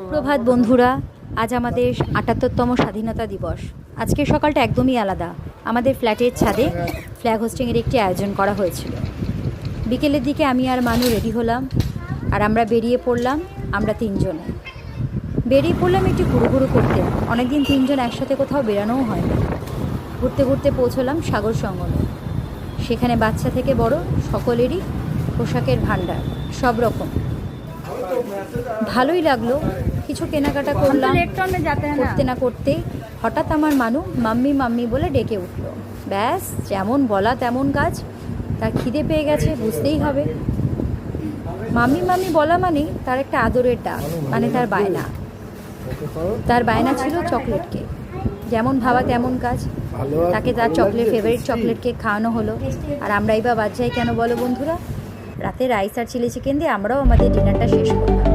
সুপ্রভাত বন্ধুরা, আজ আমাদের ৭৮তম স্বাধীনতা দিবস। আজকের সকালটা একদমই আলাদা। আমাদের ফ্ল্যাটের ছাদে ফ্ল্যাগ হোস্টিংয়ের একটি আয়োজন করা হয়েছিল। বিকেলের দিকে আমি আর মানু রেডি হলাম, আর আমরা বেরিয়ে পড়লাম। আমরা তিনজনে বেরিয়ে পড়লাম একটু ঘুরু করতে। অনেকদিন তিনজন একসাথে কোথাও বেরানোও হয় না। ঘুরতে ঘুরতে পৌঁছলাম সাগর সঙ্গমে। সেখানে বাচ্চা থেকে বড় সকলেরই পোশাকের ভাণ্ডার, সব রকম। ভালোই লাগলো। কিছু কেনাকাটা করলাম। করতে না করতে হঠাৎ আমার মানু মাম্মি মাম্মি বলে ডেকে উঠলো। ব্যাস, যেমন বলা তেমন কাজ। তার খিদে পেয়ে গেছে, বুঝতেই হবে। মাম্মি মাম্মি বলা মানে তার একটা আদরের ডাক, মানে তার বায়না। তার বায়না ছিল চকলেট কেক। যেমন ভাবা তেমন কাজ। তাকে তার ফেভারিট চকলেট কেক খাওয়ানো হলো। আর আমরাই বা বাদ যাই কেন বলো বন্ধুরা? রাতে রাইস আর চিলি চিকেন দিয়ে আমরাও আমাদের ডিনারটা শেষ করলাম।